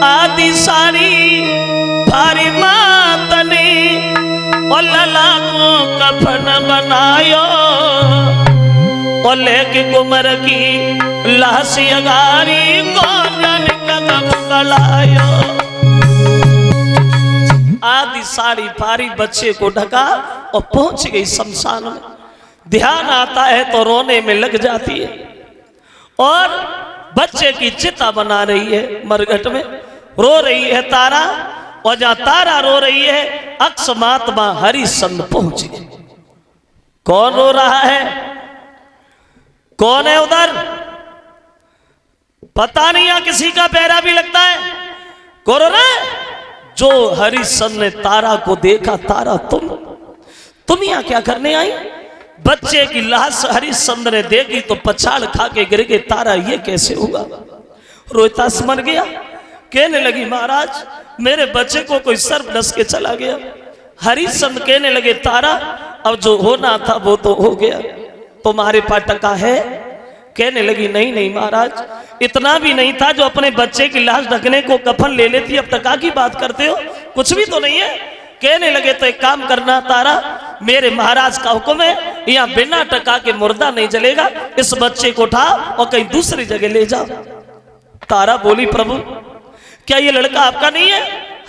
आदि सारी भारी मातने और लला को कफन बनायो और लेके कुमर की लाश अगारी कौन कदम गलायो। आदि सारी भारी बच्चे को ढका और पहुंच गई शमशान में। ध्यान आता है तो रोने में लग जाती है और बच्चे की चिता बना रही है मरघट में, रो रही है तारा। और जहां तारा रो रही है अक्षमात्मा हरिश्चंद्र पहुंच गए। कौन रो रहा है, कौन है उधर, पता नहीं, या किसी का पैरा भी लगता है। कौन रो रहा है? जो हरिश्चंद्र ने तारा को देखा, तारा तुम यहां क्या करने आई? बच्चे की लाश हरिश्चंद्र ने देखी तो पछाड़ खा के गिर गए। तारा ये कैसे हुआ? रोहितास मर गया। कहने लगी महाराज मेरे बच्चे को कोई सर्प डस के चला गया। हरिश्चंद्र कहने लगे तारा अब जो होना था वो तो हो गया, तुम्हारे पास टका है? कहने लगी नहीं नहीं महाराज, इतना भी नहीं था जो अपने बच्चे की लाश ढकने को कफन ले लेती, अब टका की बात करते हो, कुछ भी तो नहीं है। कहने लगे तो एक काम करना तारा, मेरे महाराज का हुक्म है यहाँ बिना टका के मुर्दा नहीं जलेगा, इस बच्चे को उठा और कहीं दूसरी जगह ले जाओ। तारा बोली प्रभु क्या ये लड़का आपका नहीं है?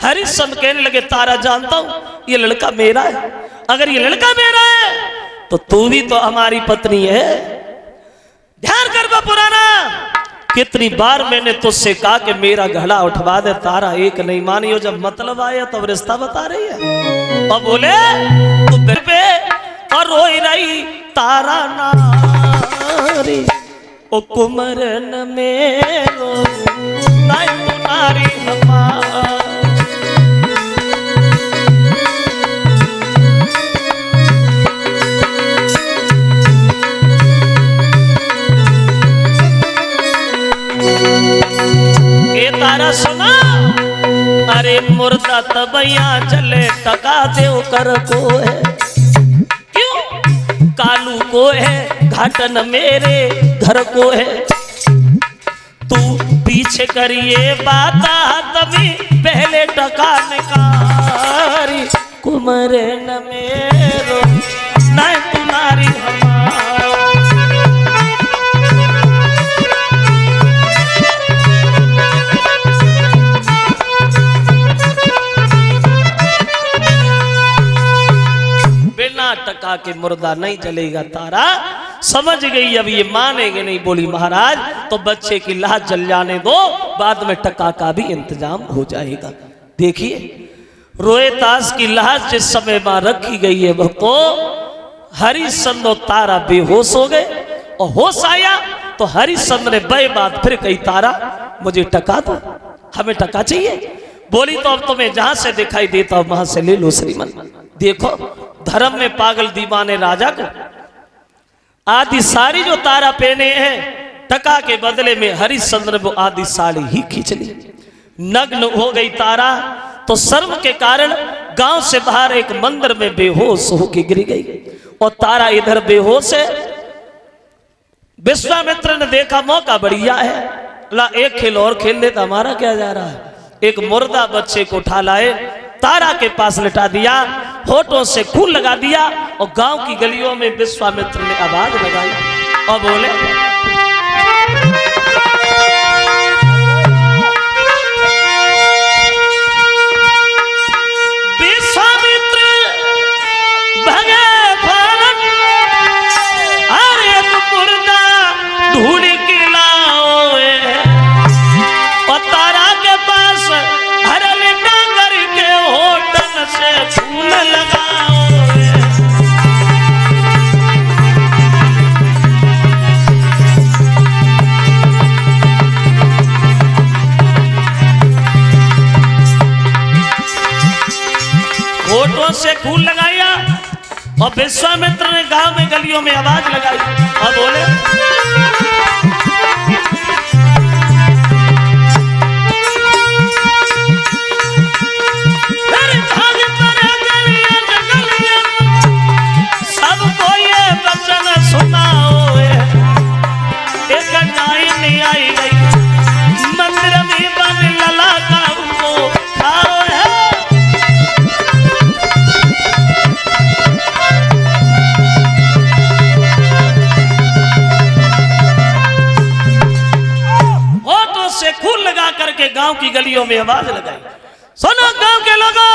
हरिश्चंद्र कहने लगे तारा जानता हूं ये लड़का मेरा है, अगर ये लड़का मेरा है तो तू भी तो हमारी पत्नी है। ध्यान कर बा पुराना, कितनी बार मैंने तुझसे कहा कि मेरा घड़ा उठवा दे, तारा एक नहीं मानी हो। जब मतलब आया तब रिश्ता बता रही है और बोले तू पे और रोई रही तारा नारी ओ कुमरन मेरो नारी हमार। ये तारा सुना, अरे मुर्दा तबैया चले टका देव कर को है, क्यों कालू को है घाटन मेरे घर को है। तू पीछे करिए बाता तभी पहले टका निकारी कुमरे न मेरो न तुम्हारी हमार। टका के मुर्दा नहीं जलेगा। तारा समझ गई अब ये मानेंगे नहीं, बोली महाराज तो बच्चे की लाश जल जाने दो, बाद में टका का भी इंतजाम हो जाएगा। देखिए रोहितास की लाश जिस समय वहां रखी गई है वह तो हरिश्चंद्र और तारा बेहोश हो गए, और होश आया तो हरिश्चंद्र ने बे बात फिर कही तारा मुझे टका दो, हमें टका चाहिए। बोली तो अब तुम्हें जहां से दिखाई देता वहां से ले लो श्रीमन। देखो धर्म में पागल दीवाने राजा को आदि साड़ी जो तारा पहने हैं टका के बदले में हरिश्चंद्र ने वो आदि साड़ी ही खींच ली। नग्न हो गई तारा तो शर्म के कारण गांव से बाहर एक मंदिर में बेहोश होकर गिर गई, और तारा इधर बेहोश है। विश्वामित्र ने देखा मौका बढ़िया है, ला एक खेल और खेल लेता, हमारा क्या जा रहा है। एक मुर्दा बच्चे को उठा लाए, तारा के पास लिटा दिया, होठों से खून लगा दिया, और गांव की गलियों में विश्वामित्र ने आवाज लगाई और बोले विश्वामित्र भगे भारत, अरे मुर्दा ढूंढ के लाओ, और तारा के पास होटल से फूल लगाओ। होठों से फूल लगाया और विश्वामित्र ने गांव में गलियों में आवाज लगाई और बोले मंदिर में बन लला का करके गांव की गलियों में आवाज लगाई, सुनो गांव के लोगों,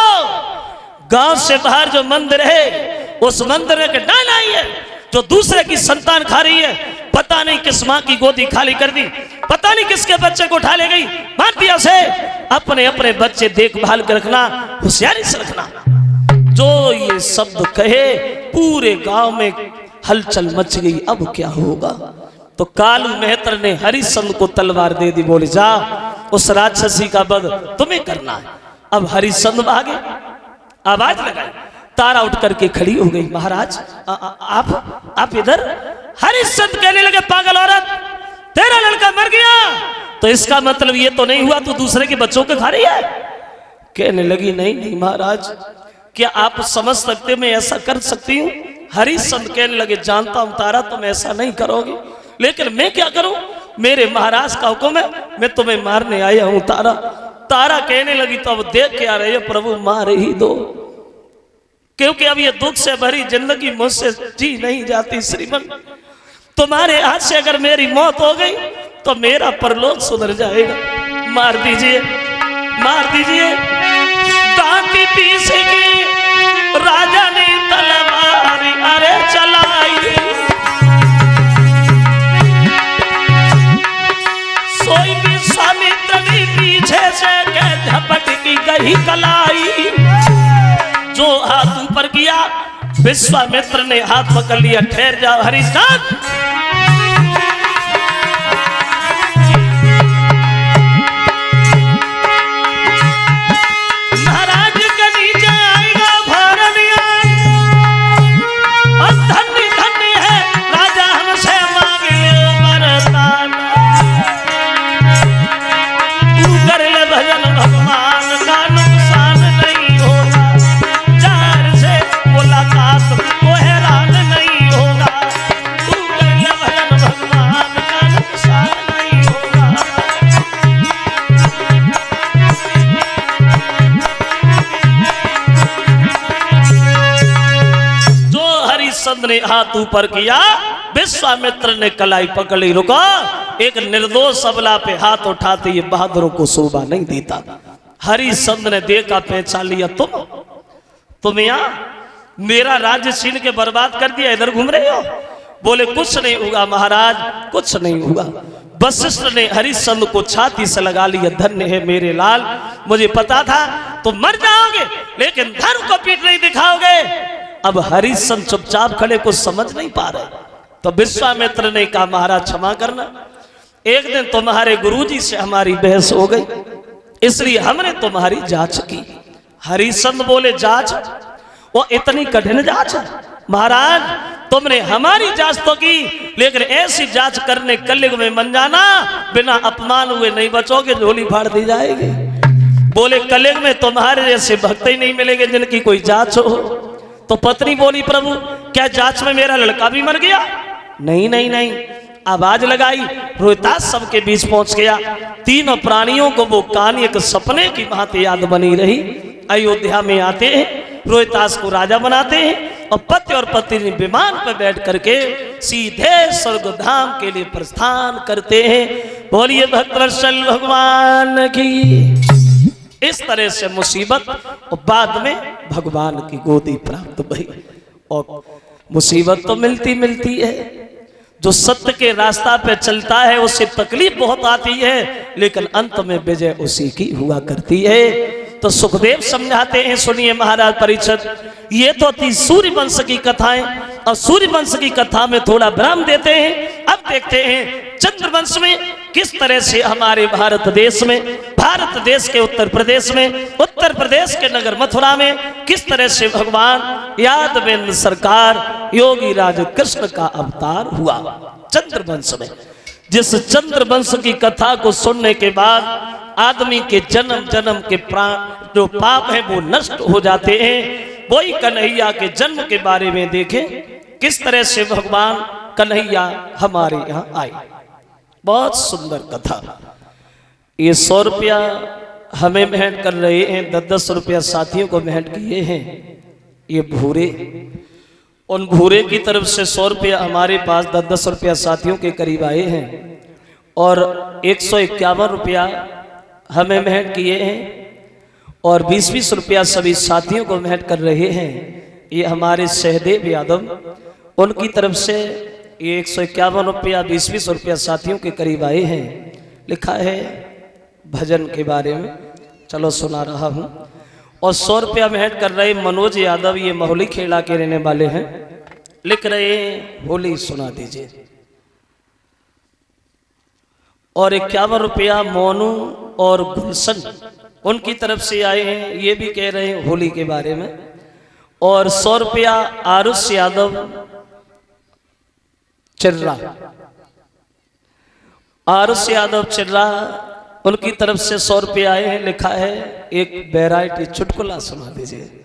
गांव से बाहर जो मंदिर है उस मंदिर में डायन आई है जो दूसरे की संतान खा रही है। पता नहीं किस माँ की गोदी खाली कर दी, पता नहीं किसके बच्चे को उठा ले गई, मार दिया से। अपने अपने बच्चे देखभाल कर रखना, होशियारी से रखना। जो ये शब्द कहे पूरे गांव में हलचल मच गई। अब क्या होगा? तो कालू मेहतर ने हरिश्चंद्र को तलवार दे दी, बोले जा उस राक्षसी का वध तुम्हें करना है। अब हरिश्चंद्र भागे, आवाज लगाई, तारा उठ करके खड़ी हो गई, महाराज आप इधर? हरिश्चंद्र कहने लगे, पागल औरत, तेरा लड़का मर गया तो इसका मतलब ये तो नहीं हुआ तू दूसरे के बच्चों को खा रही है? कहने लगी, नहीं नहीं महाराज, क्या आप समझ सकते मैं ऐसा कर सकती हूँ? हरिश्चंद्र कहने लगे, जानता हूं तारा तुम ऐसा नहीं करोगे, लेकिन मैं क्या करूं? मेरे महाराज का हुक्म है, मैं तुम्हें मारने आया हूं तारा। तारा कहने लगी, तो अब देख के आ रहे हो प्रभु, मार ही दो, क्योंकि अब ये दुख से भरी जिंदगी मुझसे जी नहीं जाती। श्रीमन, तुम्हारे हाथ से अगर मेरी मौत हो गई तो मेरा परलोक सुधर जाएगा। मार दीजिए, मार दीजिए। दांती पीसेगी राजा ने तलवार अरे चलाई, सोई विश्वामित्र ने पीछे से झपट की गई कलाई। जो हाथ ऊपर किया, विश्वामित्र ने हाथ पकड़ लिया, ठहर जाओ हरिश्चंद्र। ने हाथ ऊपर किया, विश्वामित्र ने कलाई पकड़ ली, रुको। एक निर्दोष अबला पे हाथ उठाते ये बहादुरों को शोभा नहीं देता। हरिश्चंद्र ने देखा, पहचान लिया, तुम यहाँ मेरा राज्य छीन के बर्बाद कर दिया, इधर घूम रहे हो? बोले कुछ नहीं होगा महाराज, कुछ नहीं होगा। वशिष्ठ ने हरिश्चंद्र को छाती से लगा लिया, धन्य है मेरे लाल, मुझे पता था तुम मर जाओगे लेकिन धर्म को पीठ नहीं दिखाओगे। अब हरिश्चंद्र चुपचाप खड़े, कुछ समझ नहीं पा रहे। तो विश्वामित्र ने कहा, महाराज क्षमा करना, एक दिन तुम्हारे गुरुजी से हमारी बहस हो गई, इसलिए हमने तुम्हारी जांच की। हरिश्चंद्र बोले, जांच? वो इतनी कठिन जांच? महाराज तुमने हमारी जांच तो की, लेकिन ऐसी जांच करने कलयुग में मन जाना, बिना अपमान हुए नहीं बचोगे, झोली फाड़ दी जाएगी। बोले कलयुग में तुम्हारे जैसे भक्त ही नहीं मिलेंगे जिनकी कोई जांच हो। तो पत्नी बोली, प्रभु क्या जांच में मेरा लड़का भी मर गया? नहीं नहीं नहीं। आवाज लगाई, रोहितास सबके बीच पहुंच गया। तीनों प्राणियों को वो कहानी एक सपने की भांति याद बनी रही। अयोध्या में आते हैं, रोहितास को राजा बनाते हैं और पति और पत्नी विमान पर बैठ करके सीधे स्वर्ग धाम के लिए प्रस्थान करते हैं। बोलिए भक्तवत्सल भगवान की। इस तरह से मुसीबत और बाद में भगवान की गोदी प्राप्त भई। और मुसीबत तो मिलती मिलती है, जो सत्य के रास्ता पे चलता है उसे तकलीफ बहुत आती है, लेकिन अंत में विजय उसी की हुआ करती है। तो सुखदेव समझाते हैं, सुनिए महाराज परीक्षित, ये तो थी सूर्य वंश की कथाएं, और सूर्य वंश की कथा में थोड़ा विराम देते हैं। अब देखते हैं चंद्रवंश में किस तरह से हमारे भारत देश में, भारत देश के उत्तर प्रदेश में, उत्तर प्रदेश के नगर मथुरा में किस तरह से भगवान यादवेंद्र सरकार योगी राज कृष्ण का अवतार हुआ चंद्रवंश में। जिस चंद्रवंश की कथा को सुनने के बाद आदमी के जन्म जन्म के प्राण जो पाप है वो नष्ट हो जाते हैं। वही कन्हैया के जन्म के बारे में देखें, किस तरह से भगवान कन्हैया हमारे यहाँ आए। बहुत सुंदर कथा। ये 100 रुपया हमें भेंट कर रहे हैं, 10-10 रुपया साथियों को भेंट किए हैं। ये भूरे, उन भूरे की तरफ से 100 रुपया हमारे पास 10-10 रुपया साथियों के करीब आए हैं, और 151 रुपया हमें भेंट किए हैं और 20-20 रुपया सभी साथियों को भेंट कर रहे हैं। ये हमारे सहदेव यादव, उनकी तरफ से ये 151 रुपया 20-20 रुपया साथियों के करीब आए हैं। लिखा है भजन के बारे में, चलो सुना रहा हूँ। और 100 रुपया भेंट कर रहे मनोज यादव, ये महुली खेड़ा के रहने वाले हैं। लिख रहे हैं होली सुना दीजिए। और 51 रुपया मोनू और गुलशन, उनकी तरफ से आए हैं, ये भी कह रहे हैं होली के बारे में। और 100 रुपया आरुष यादव चिर्रा, आरुष यादव चिर्रा, उनकी तरफ से 100 रुपया आए हैं। लिखा है एक वैरायटी चुटकुला सुना दीजिए।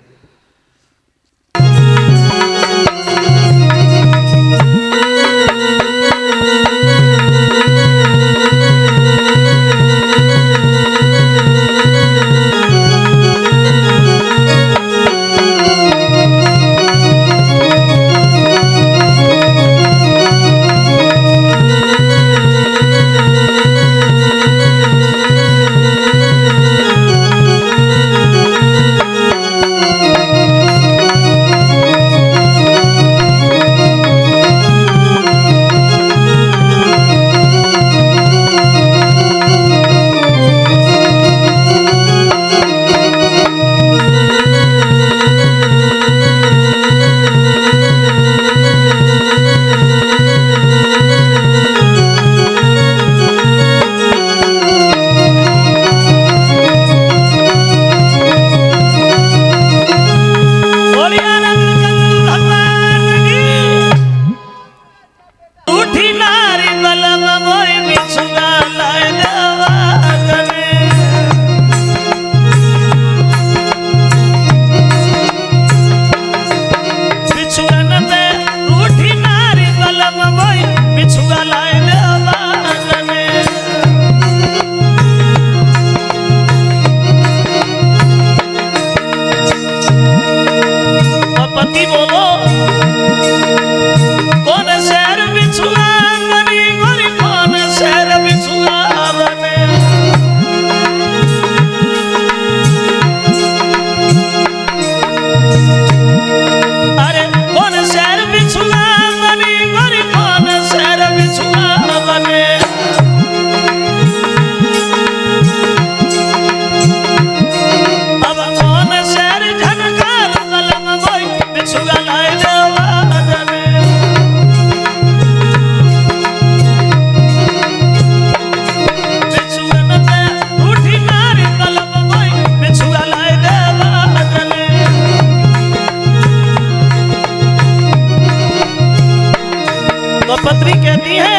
पत्री कहती है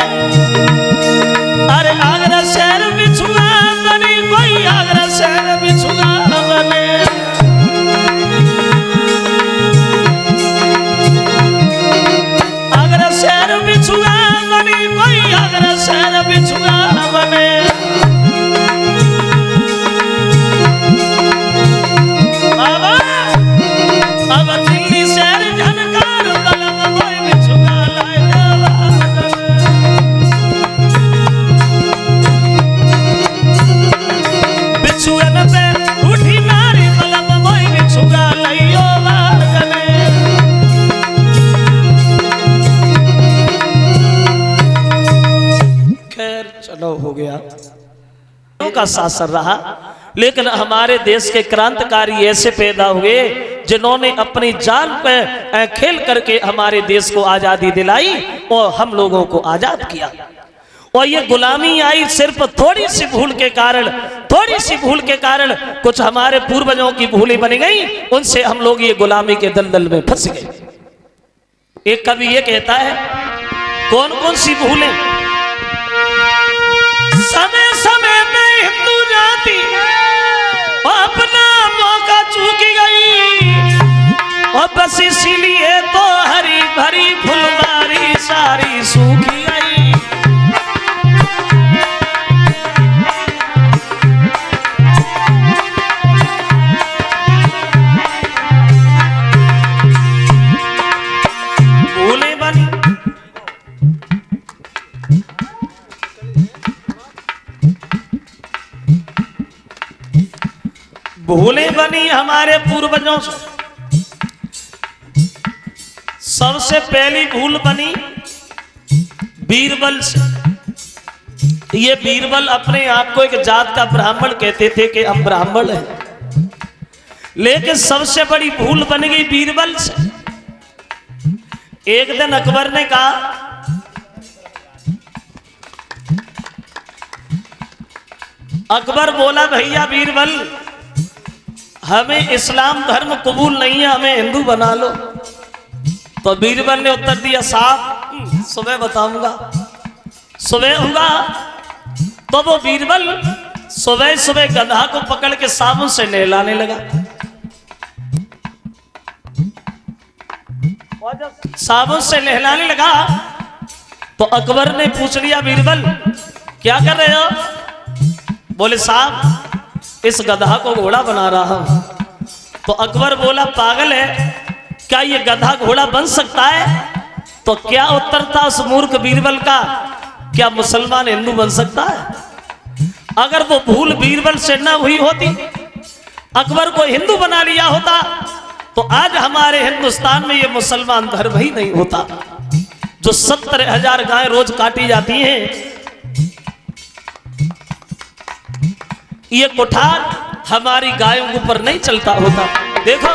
अरे आगरा शहर बिछुआ बनी कोई, आगरा शहर बिछुआ बने। आगरा शहर बिछुआ बनी कोई, आगरा शहर बिछुआ बने। बाबा अब दिल्ली शहर झनकार कलम कोई बिछुआ लाए हो गया का शासन रहा, लेकिन हमारे देश के क्रांतिकारी ऐसे पैदा हुए जिन्होंने अपनी जान पे खेल करके हमारे देश को आजादी दिलाई और हम लोगों को आजाद किया। और ये गुलामी आई सिर्फ थोड़ी सी भूल के कारण, थोड़ी सी भूल के कारण कुछ हमारे पूर्वजों की भूलें बन गई, उनसे हम लोग ये गुलामी के दलदल में फंस गए। एक कवि ये कहता है कौन कौन सी भूलें, समय समय में हिंदू जाति अपना मौका चूक गई, और बस इसीलिए तो हरी भरी फुलवारी सारी सूखी गई। भूले बनी भूलें बनी हमारे पूर्वजों से। सबसे पहली भूल बनी बीरबल से। ये बीरबल अपने आप को एक जात का ब्राह्मण कहते थे कि हम ब्राह्मण हैं, लेकिन सबसे बड़ी भूल बन गई बीरबल से। एक दिन अकबर ने कहा, अकबर बोला भैया बीरबल हमें इस्लाम धर्म कबूल नहीं है, हमें हिंदू बना लो। तो बीरबल ने उत्तर दिया, साहब सुबह बताऊंगा, सुबह होगा। तो वो बीरबल सुबह सुबह गधा को पकड़ के साबुन से नहलाने लगा। साबुन से नहलाने लगा तो अकबर ने पूछ लिया, बीरबल क्या कर रहे हो? बोले साहब इस गधा को घोड़ा बना रहा हूं। तो अकबर बोला, पागल है क्या ये गधा घोड़ा बन सकता है? तो क्या उत्तर था उस मूर्ख बीरबल का, क्या मुसलमान हिंदू बन सकता है? अगर वो भूल बीरबल से न हुई होती, अकबर को हिंदू बना लिया होता, तो आज हमारे हिंदुस्तान में ये मुसलमान धर्म ही नहीं होता। जो 70,000 गायें रोज काटी जाती हैं, ये कुठार हमारी गायों के ऊपर नहीं चलता होता। देखो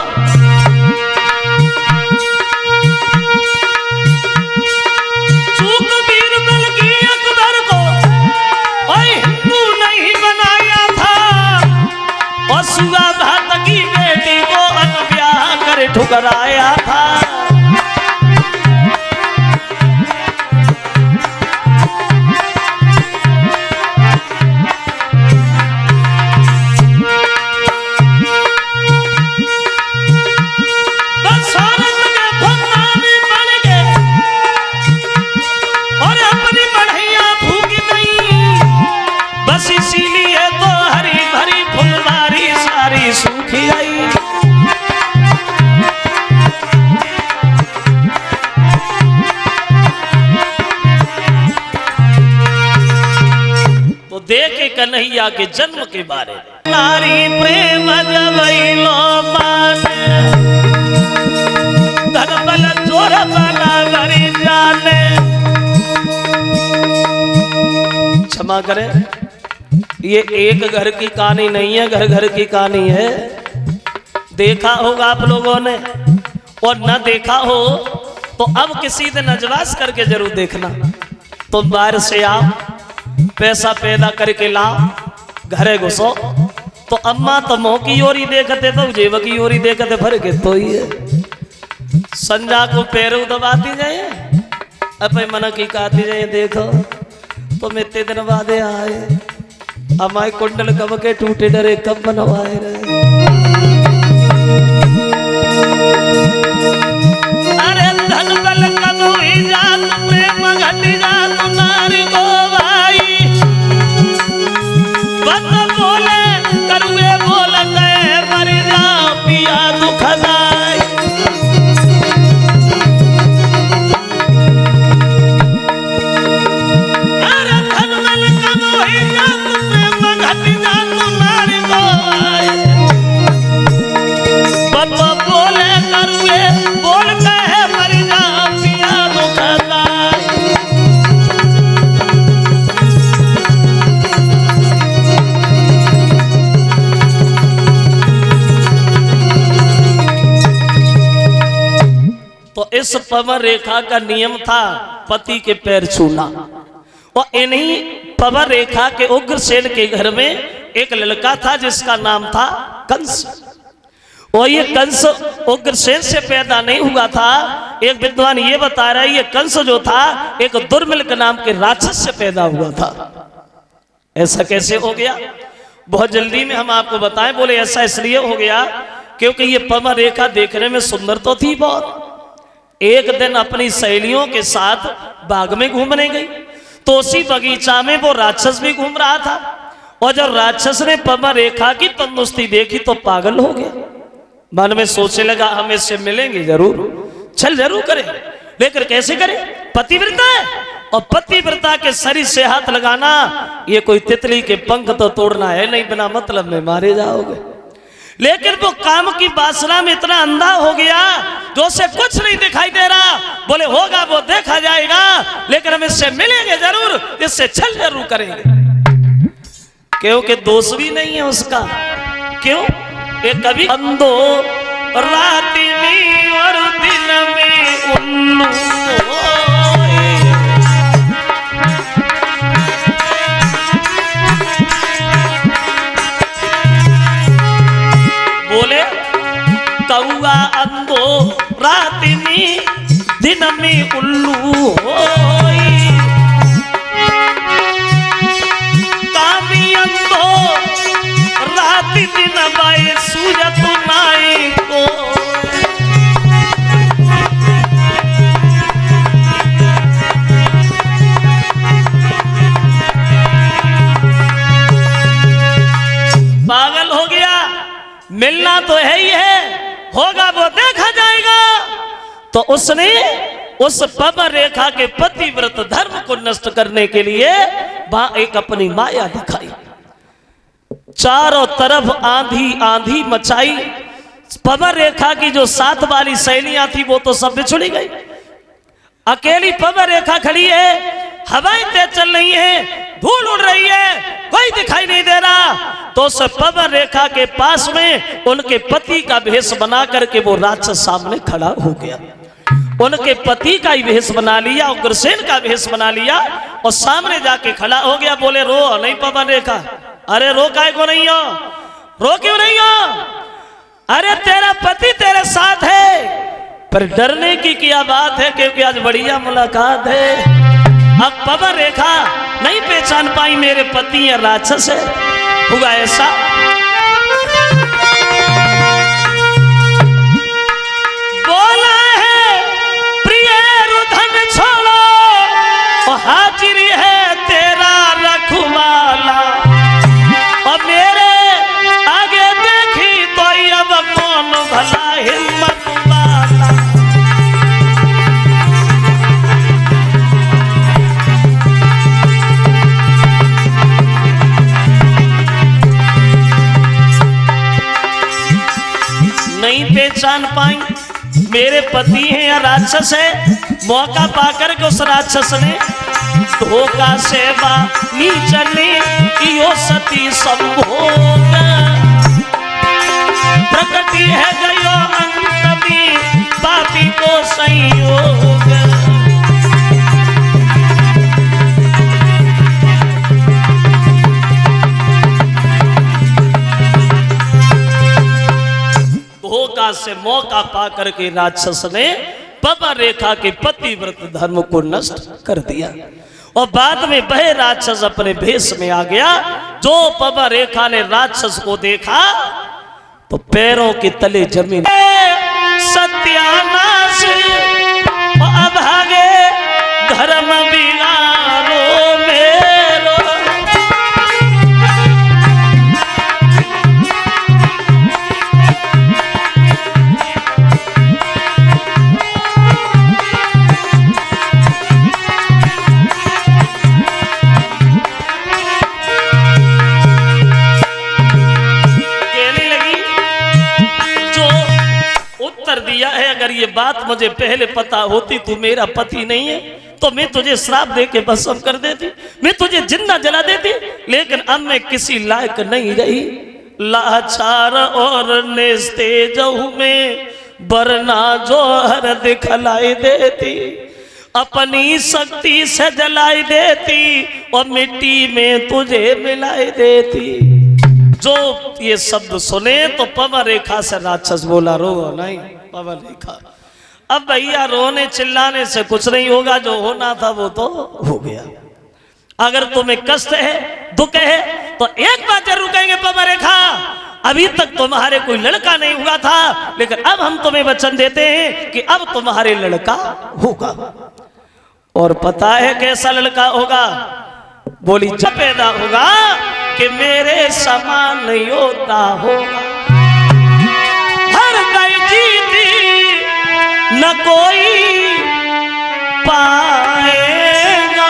चूक बीरबल की अकबर को ओए हिंदू नहीं बनाया था, और सुगा भात की बेटी को अनब्याह कर ठुकराया था। देखे कन्हैया के जन्म के बारे में, नारी प्रेम जबैलो माने, धन बल जोर बना करी जाने। क्षमा करें, ये एक घर की कहानी नहीं है, घर घर की कहानी है। देखा होगा आप लोगों ने, और न देखा हो तो अब किसी दिन अजवास करके जरूर देखना। तुम बाहर से आओ, पैसा पैदा करके लाओ, घरे घुसो, तो अम्मा तो मुंह की ओर ही देखते, तो जेब की ओर ही देखते, भर के तो ही है। संजा को पैरों दबाती जाए, अपने मन की कहती जाए, देखो तुम इतने दिन बाद आए, हमारे कुंडल कब के टूटे डरे कब बनवाए रहे। अरे धन बल कब हुई जात प्रेम घटी जात नारी को भाई, बंद बोले करुए बोल गए मर जा पिया दुखदाई। अरे धन बल कब हुई जात प्रेम घटी जात नारी को भाई, बंद बोले करुए बोल गए मर जा पिया दुखदाई। तो इस पवन रेखा का नियम था पति के पैर छूना, और इन्हीं पवन रेखा के उग्रसेन के घर में एक लड़का था जिसका नाम था कंस। और ये कंस उग्रसेन से पैदा नहीं हुआ था, एक विद्वान ये बता रहा है ये कंस जो था एक दुर्मिल्क नाम के राक्षस से पैदा हुआ था। ऐसा कैसे हो गया, बहुत जल्दी में हम आपको बताएं। बोले ऐसा इसलिए हो गया क्योंकि ये पवन रेखा देखने में सुंदर तो थी बहुत। एक दिन अपनी सहेलियों के साथ बाग में घूमने गई, तो उसी बगीचा में वो राक्षस भी घूम रहा था, और जब राक्षस ने पवन रेखा की तंदुरुस्ती देखी तो पागल हो गया। मन में सोचने लगा हम इससे मिलेंगे जरूर, चल जरूर करें, लेकिन कैसे करें, पतिव्रता है, और पतिव्रता के शरीर से हाथ लगाना ये कोई तितली के पंख तो तोड़ना है नहीं, बिना मतलब में मारे जाओगे। लेकिन वो काम की वासना में इतना अंधा हो गया जो उसे कुछ नहीं दिखाई दे रहा। बोले होगा वो देखा जाएगा, लेकिन हम इससे मिलेंगे जरूर, इससे छल जरूर करेंगे, क्योंकि दोष भी नहीं है उसका। क्यों? एक कभी अंधो रात में और दिन में उल्लू बोले कौआ अंधो रात में दिन में उल्लू होई, कामी अंधो रात दिन बाए सूरत नाई को। पागल हो गया, मिलना तो है ही है, होगा वो देखा जाएगा। तो उसने उस पवन रेखा के पतिव्रत धर्म को नष्ट करने के लिए एक अपनी माया दिखाई। चारों तरफ आंधी आंधी मचाई। पवन रेखा की जो 7 वाली सहेलियां थी वो तो सब बिछुड़ी गई। अकेली पवन रेखा खड़ी है, हवाएं तेज चल रही है, धूल उड़ रही है, कोई दिखाई नहीं दे रहा। तो उस पवन रेखा के पास में उनके पति का भेष बना करके वो राक्षस सामने खड़ा हो गया। उनके पति का ही भेष बना लिया, उग्रसेन का भेष बना लिया और सामने जाके खड़ा हो गया। बोले रो नहीं पवन रेखा। अरे रो काहे को नहीं हो, रो क्यों नहीं हो? अरे तेरा पति तेरे साथ है, पर डरने की क्या बात है, क्योंकि आज बढ़िया मुलाकात है। अब पवन रेखा नहीं पहचान पाई मेरे पति या राक्षस है। हुआ ऐसा, बोला है प्रिय रुधन छोड़ो, हाजिर है तेरा रखवाला, और मेरे आगे देखी तो अब कौन भला हिम्मत वाला। नहीं पहचान पाई मेरे पति हैं या राक्षस है। मौका पाकर के उस राक्षस ने धोखा सेवा नीचने यो सती संभोग, प्रकृति है गयो अंत में पापी को संयोग। धोखा से मौका पाकर के राक्षस ने पवन रेखा के पतिव्रत धर्म को नष्ट कर दिया और बाद में वह राक्षस अपने भेष में आ गया। जो पवन रेखा ने राक्षस को देखा तो पैरों के तले जमीन सत्यानाश, अभागे धर्म बिगाड़ो मेरो। दिया है, अगर ये बात मुझे पहले पता होती तू मेरा पति नहीं है तो मैं तुझे श्राप दे के भस्म कर देती, मैं तुझे जिंदा जला देती। लेकिन अब मैं किसी लायक नहीं रही, लाचार और निस्तेजहु में बरना जो हर दिखलाई देती, अपनी शक्ति से जलाई देती और मिट्टी में तुझे मिलाई देती। जो ये शब्द सुने तो पवन रेखा से राक्षस बोला रो नहीं पवन रेखा। अब भैया रोने चिल्लाने से कुछ नहीं होगा, जो होना था वो तो हो गया। अगर तुम्हें कष्ट है दुख है तो एक बात जरूर कहेंगे पवन रेखा, अभी तक तुम्हारे कोई लड़का नहीं हुआ था, लेकिन अब हम तुम्हें वचन देते हैं कि अब तुम्हारे लड़का होगा। और पता है कैसा लड़का होगा? बोली जब पैदा होगा कि मेरे समान योद्धा होगा, हर गई जीती न कोई पाएगा।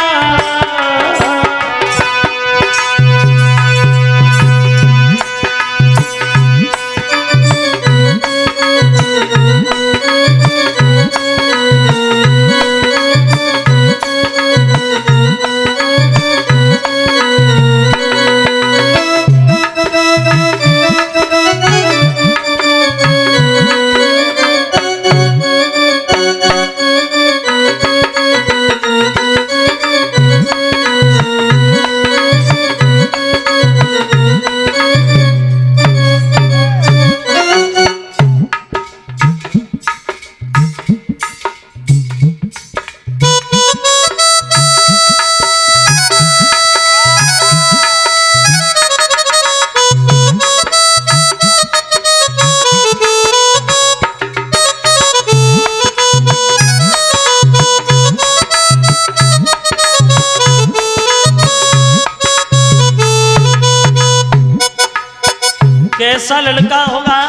कैसा लड़का होगा?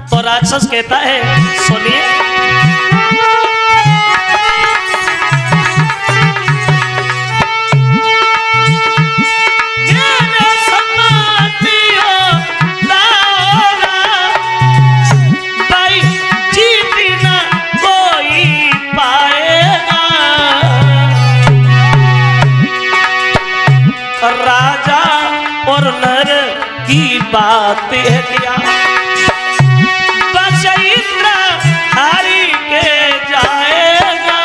तो राक्षस कहता है, सुनिए, राजा और नर की बात है क्या, बस इंद्र हरि के जाएगा।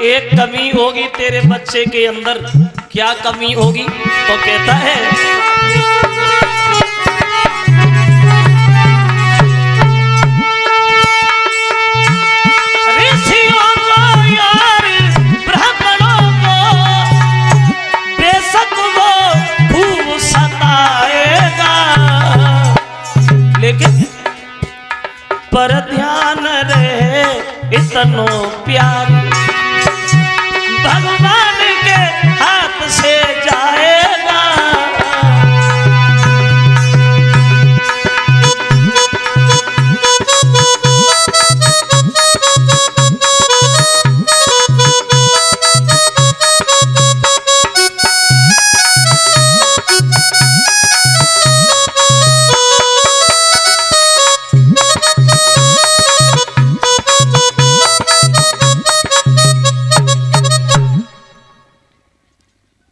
एक कमी होगी तेरे बच्चे के अंदर, क्या कमी होगी? तो कहता है, ऋषियों को यार ब्राह्मणों को बेशक वो खूब सताएगा, लेकिन पर ध्यान रहे इतनो प्यार भगवान के हाथ से जाएगा।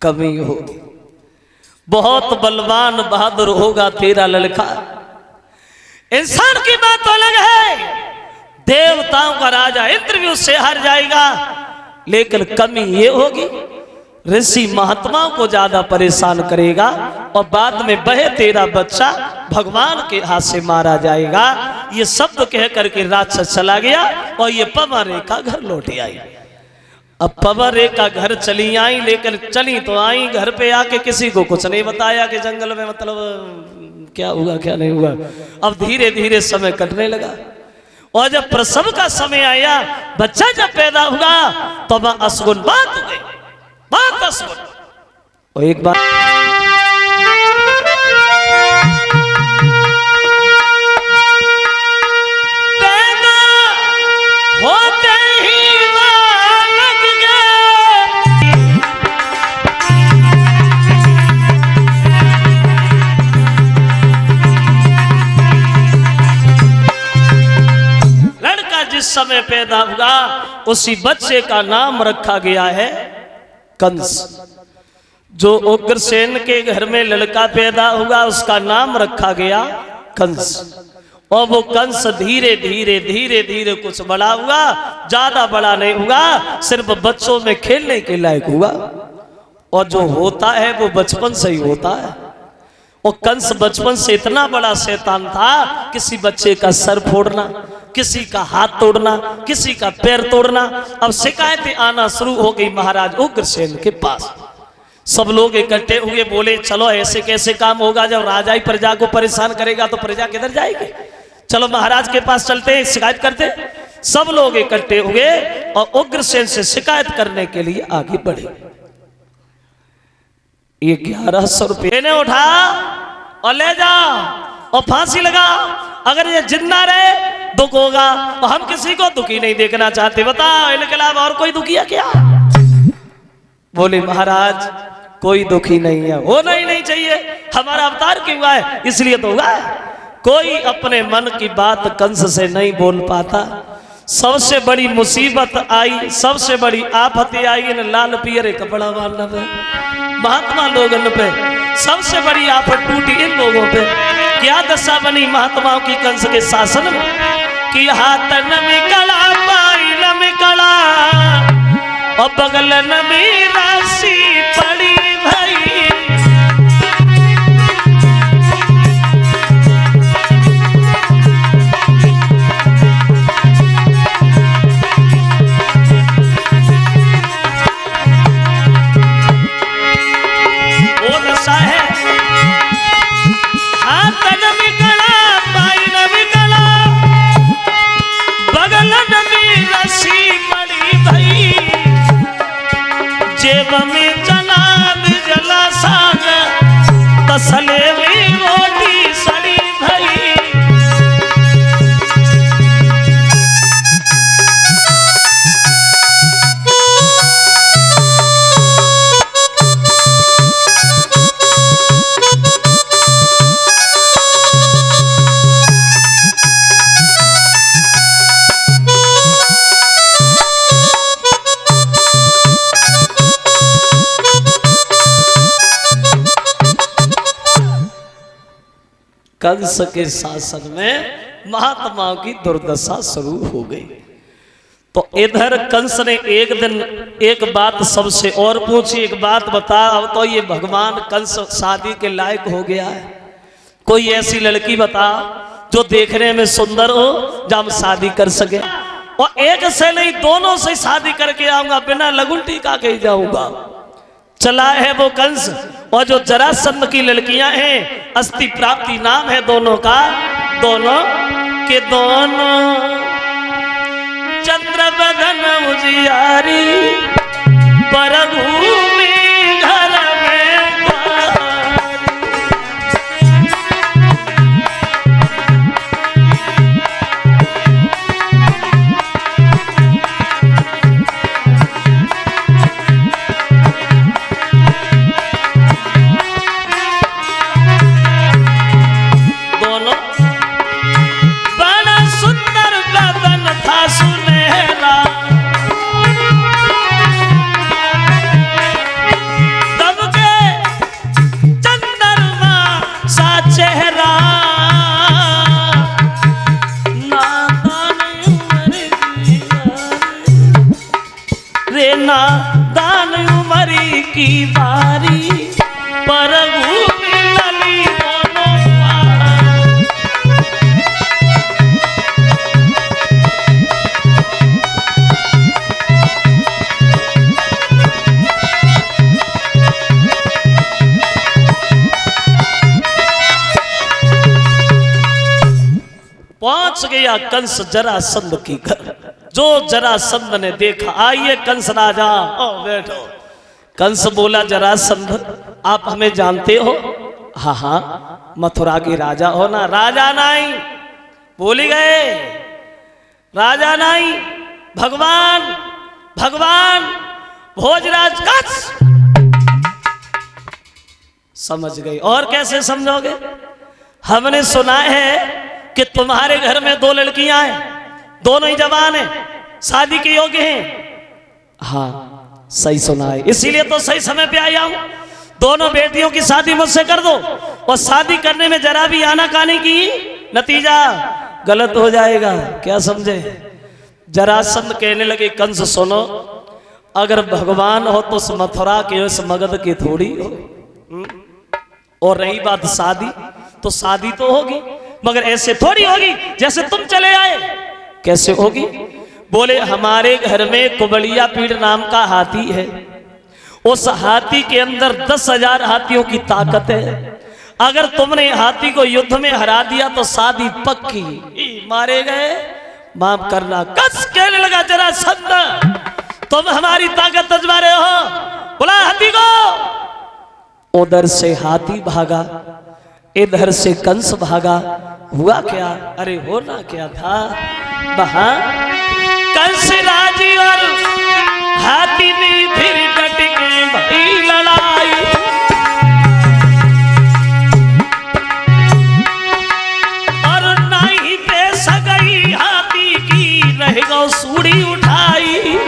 कमी होगी, बहुत बलवान बहादुर होगा तेरा लड़का। इंसान की बात तो अलग है, देवताओं का राजा इंद्र भी उससे हार जाएगा, लेकिन कमी ये होगी ऋषि महात्माओं को ज्यादा परेशान करेगा और बाद में वह तेरा बच्चा भगवान के हाथ से मारा जाएगा। ये शब्द कह करके राक्षस चला गया और ये पवन रेखा घर लौट आई। अब पवन रेखा घर चली आई, लेकिन चली तो आई, घर पे आके किसी को कुछ नहीं बताया कि जंगल में मतलब क्या हुआ क्या नहीं हुआ। अब धीरे धीरे समय कटने लगा और जब प्रसव का समय आया, बच्चा जब पैदा हुआ तो वह अशुगुन बात हो गई, बात अशुगुन। और एक बात पैदा होते ही जिस समय पैदा हुआ उसी बच्चे का नाम रखा गया है कंस। जो उग्रसेन के घर में लड़का पैदा हुआ उसका नाम रखा गया कंस। और वो कंस धीरे धीरे धीरे धीरे कुछ बड़ा हुआ, ज्यादा बड़ा नहीं हुआ, सिर्फ बच्चों में खेलने के लायक हुआ। और जो होता है वो बचपन से ही होता है। और कंस बचपन से इतना बड़ा शैतान था, किसी बच्चे का सर फोड़ना, किसी का हाथ तोड़ना, किसी का पैर तोड़ना। अब शिकायतें आना शुरू हो गई महाराज उग्रसेन के पास। सब लोग इकट्ठे हुए, बोले चलो ऐसे कैसे काम होगा, जब राजा ही प्रजा को परेशान करेगा तो प्रजा किधर जाएगी, चलो महाराज के पास चलते हैं, शिकायत करते। सब लोग इकट्ठे हुए और उग्रसेन से शिकायत करने के लिए आगे बढ़े। 1100 रुपये ने उठा और ले जाओ और फांसी लगा। अगर ये जिंदा रहे दुख होगा, तो हम किसी को दुखी नहीं देखना चाहते। बताओ इनके अलावा और कोई दुखी है क्या? बोले महाराज कोई दुखी नहीं है, होना ही नहीं चाहिए, हमारा अवतार क्यों हुआ है इसलिए तो हुआ है। कोई अपने मन की बात कंस से नहीं बोल पाता। सबसे बड़ी मुसीबत आई, सबसे बड़ी आफत आई इन लाल पियरे कपड़ा वालों पे, महात्मा लोगों पे। सबसे बड़ी आफत टूटी इन लोगों पे। क्या दशा बनी महात्माओं की कंस के शासन में कि हाथ न मिकला पाई न मिकला और बगल न राशि पड़ी भाई। वो दशा है हाथ न मिकला पाई न मिकला बगल न राशि पड़ी भाई। जेब में चना जला साग तसले में रोटी सड़ी भई। कंस के शासन में महात्माओं की दुर्दशा शुरू हो गई। तो इधर कंस ने एक दिन एक बात सबसे और पूछी, एक बात बता, अब तो ये भगवान कंस शादी के लायक हो गया है, कोई ऐसी लड़की बता जो देखने में सुंदर हो जो हम शादी कर सके। और एक से नहीं दोनों से शादी करके आऊंगा, बिना लगुन टीका के ही जाऊंगा। चला है वो कंस, और जो जरासंध की लड़कियां हैं अस्थि प्राप्ति नाम है दोनों का, दोनों के दोनों चंद्र बदन उजियारी पर भूमि घर में दान उमरी की बारी पर लली पहुंच गया कंस जरासंध की घर। जो जरासंध ने देखा, आइए कंस राजा, ओ बैठो। कंस बोला जरासंध आप हमें जानते हो? हाँ हाँ मथुरा के राजा हो ना। राजा नहीं, भूल गए, राजा नहीं, भगवान भगवान भोजराज कंस। समझ गए? और कैसे समझोगे? हमने सुना है कि तुम्हारे घर में दो लड़कियां हैं, दोनों ही जवान हैं, शादी के योग्य हैं। हाँ सही सुना है, इसीलिए तो सही समय पे आया हूं। दोनों बेटियों की शादी मुझसे कर दो, और शादी करने में जरा भी आनाकानी की नतीजा गलत हो जाएगा। क्या समझे? जरासंध कहने लगे कंस सुनो, अगर भगवान हो तो उस मथुरा के उस मगध की थोड़ी हो। और रही बात शादी, तो शादी तो होगी मगर ऐसे थोड़ी होगी जैसे तुम चले आए। कैसे होगी? बोले हमारे घर में कुबड़िया पीड़ नाम का हाथी है, उस हाथी के अंदर 10,000 हाथियों की ताकत है। अगर तुमने हाथी को युद्ध में हरा दिया तो शादी पक्की। मारे गए, माफ करना। कस कहने लगा जरासंध तुम हमारी ताकत आजमा रहे हो, बुला हाथी को। उधर से हाथी भागा, इधर से कंस भागा। हुआ क्या? अरे होना क्या था वहां, कंस राजी और हाथी में फिर डट के भई लड़ाई। और नहीं पे सगई हाथी की रहेगा सूड़ी उठाई।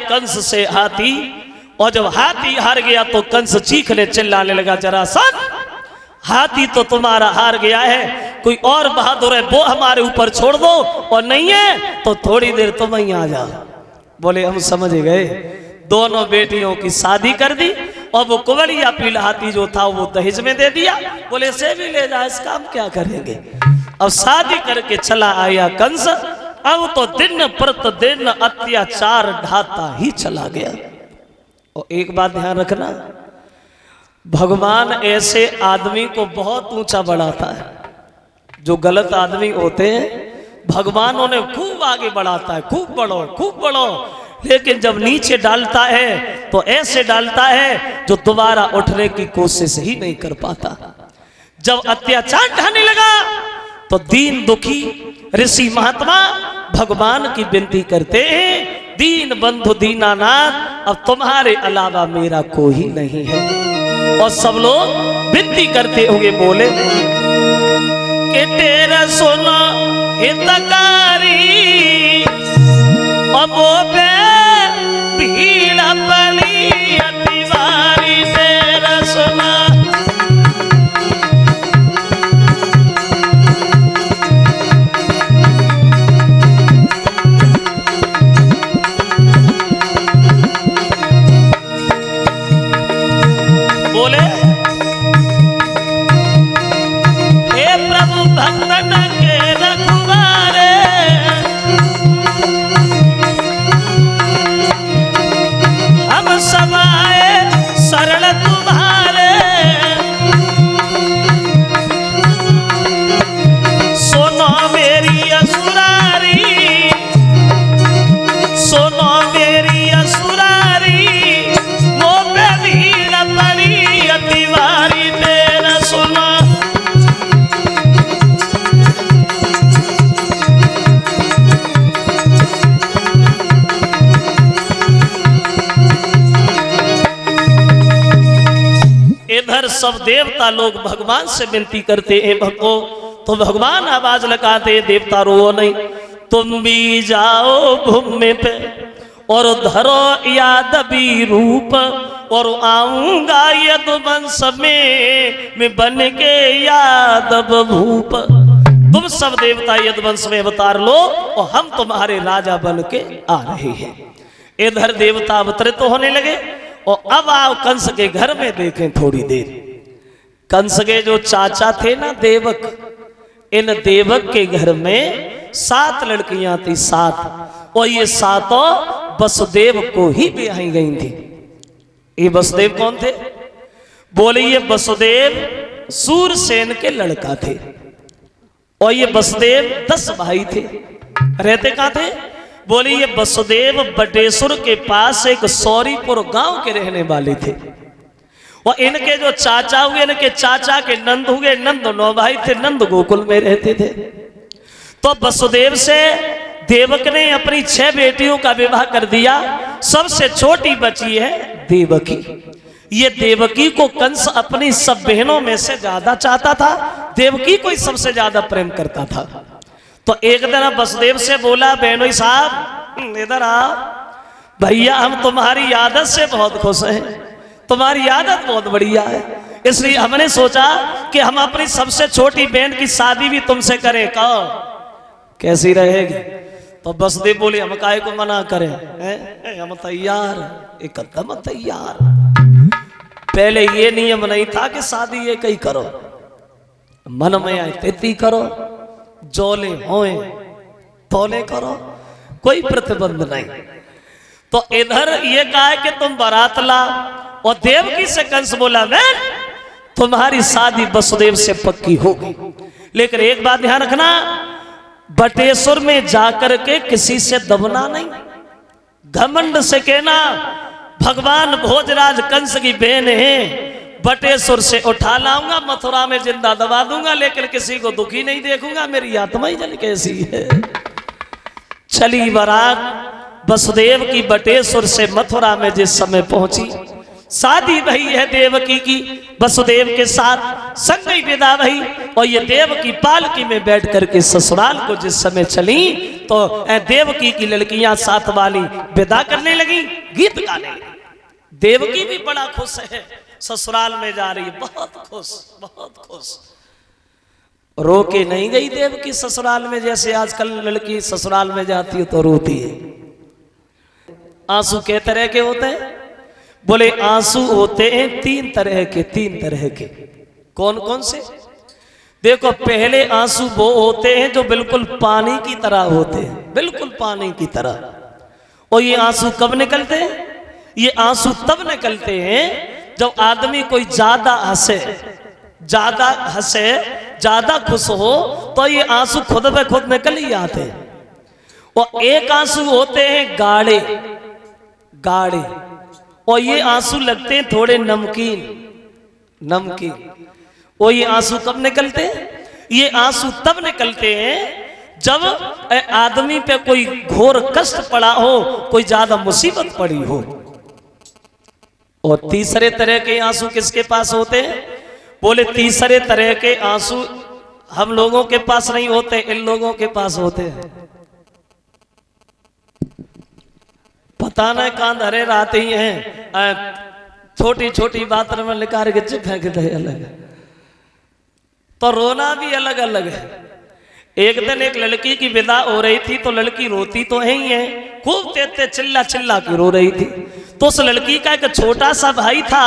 कंस से हाथी, और जब हाथी हार गया तो कंस चीखने चिल्लाने लगा, जरासंध हाथी तो तुम्हारा हार गया है, कोई और बहादुर है वो हमारे ऊपर छोड़ दो, और नहीं है तो थोड़ी देर तुम ही आ जाओ। बोले हम समझ गए। दोनों बेटियों की शादी कर दी और वो कुंवरिया पीला हाथी जो था वो दहेज में दे दिया। बोले से भी ले जा, इसका हम क्या करेंगे। अब शादी करके चला आया कंस। अब तो दिन प्रतिदिन अत्याचार ढाता ही चला गया। और एक बात ध्यान रखना, भगवान ऐसे आदमी को बहुत ऊंचा बढ़ाता है। जो गलत आदमी होते हैं भगवान उन्हें खूब आगे बढ़ाता है, खूब बढ़ो खूब बढ़ो, लेकिन जब नीचे डालता है तो ऐसे डालता है जो दोबारा उठने की कोशिश ही नहीं कर पाता। जब अत्याचार ढाने लगा तो दीन दुखी ऋषि महात्मा भगवान की विनती करते हैं, दीन बंधु दीनानाथ अब तुम्हारे अलावा मेरा कोई नहीं है। और सब लोग विनती करते हुए बोले कि तेरा सोना हितकारी अब पे भीड़ पड़ी अतिवारी, तेरा सोना बोले हे प्रभु भक्तन के रखवारे, हम समाए शरण तुम्हारे, सुनो मेरी असुरारी, सुनो मेरी असुरारी, वो पे भीड़ पड़ी अतिवारी, तेरा सुना। इधर सब देवता लोग भगवान से विनती करते हैं, भक्तो तो भगवान आवाज लगाते, देवता रो नहीं, तुम भी जाओ भूमि पे और धरो यादवी रूप, और आऊंगा यदुवंश में मैं बन के यादव भूप। तुम सब देवता यदुवंश में अवतार लो और हम तुम्हारे राजा बन के आ रहे हैं। इधर देवता अवतरित होने लगे। और अब आओ कंस के घर में देखें थोड़ी देर। कंस के जो चाचा थे ना देवक, इन देवक के घर में 7 लड़कियां थी, 7, और ये 7 वसुदेव को ही ब्याही गई थी। ये वसुदेव कौन थे? बोले ये वसुदेव सूरसेन के लड़का थे। और ये वसुदेव 10 भाई थे। रहते कहां थे? बोले ये वसुदेव बटेश्वर के पास एक सौरीपुर गांव के रहने वाले थे। और इनके जो चाचा हुए, इनके चाचा के नंद हुए, नंद 9 भाई थे, नंद गोकुल में रहते थे। तो वसुदेव से देवक ने अपनी 6 बेटियों का विवाह कर दिया। सबसे छोटी बची है देवकी। ये देवकी को कंस अपनी सब बहनों में से ज्यादा चाहता था, देवकी को ही सबसे ज्यादा प्रेम करता था। तो एक दिन वसुदेव से बोला, बहनोई साहब इधर आओ, भैया हम तुम्हारी आदत से बहुत खुश हैं, तुम्हारी आदत बहुत बढ़िया है, इसलिए हमने सोचा कि हम अपनी सबसे छोटी बहन की शादी भी तुमसे करें। कहो कैसी रहेगी? तो वसुदेव बोले हम काहे को मना करें, हम तैयार, एकदम तैयार। पहले ये नियम नहीं था कि शादी ये कहीं करो, मन में आए तेती करो, जोले होए तोले करो, कोई प्रतिबंध नहीं। तो इधर ये कहा है कि तुम बारात ला, और देवकी से कंस बोला मैं तुम्हारी शादी वसुदेव से पक्की होगी, लेकिन एक बात ध्यान रखना, बटेश्वर में जाकर के किसी से दबना नहीं, घमंड से कहना भगवान भोजराज कंस की बहन है, बटेश्वर से उठा लाऊंगा, मथुरा में जिंदा दबा दूंगा, लेकिन किसी को दुखी नहीं देखूंगा, मेरी आत्मा ही जल कैसी है। चली बारात वसुदेव की बटेश्वर से मथुरा में जिस समय पहुंची, शादी भई है देवकी की वसुदेव के साथ, संगई विदा भई, और ये देवकी पालकी में बैठ करके ससुराल को जिस समय चली, तो देवकी की लड़कियां साथ वाली विदा करने लगी, गीत गाने लगी। देवकी भी बड़ा खुश है, ससुराल में जा रही है, बहुत खुश, बहुत खुश। रो के नहीं गई देवकी ससुराल में, जैसे आजकल लड़की ससुराल में जाती है तो रोती है। आंसू के तरह के होते हैं, बोले आंसू होते हैं तीन तरह के, तीन तरह के। कौन कौन से? देखो, पहले आंसू वो होते हैं जो बिल्कुल पानी की तरह होते हैं, बिल्कुल पानी की तरह। और ये आंसू कब निकलते हैं? ये आंसू तब निकलते हैं जब आदमी कोई ज्यादा हंसे, ज्यादा हंसे, ज्यादा खुश हो, तो ये आंसू खुद ब खुद निकल ही आते हैं। और एक आंसू होते हैं गाढ़े, गाढ़े, और ये आंसू लगते हैं थोड़े नमकीन, नमकीन। और ये आंसू कब निकलते हैं? ये आंसू तब निकलते हैं जब आदमी पे कोई घोर कष्ट पड़ा हो, कोई ज्यादा मुसीबत पड़ी हो। और तीसरे तरह के आंसू किसके पास होते हैं? बोले तीसरे तरह के आंसू हम लोगों के पास नहीं होते, इन लोगों के पास होते हैं। पता नहीं कहां धरे रहते ही हैं, छोटी छोटी बात में निकाल के चिप फेंक दे अलग। तो रोना भी अलग अलग है। एक दिन एक लड़की की विदा हो रही थी, तो लड़की रोती तो है ही है, खूब तेते चिल्ला चिल्ला के रो रही थी। तो उस लड़की का एक छोटा सा भाई था,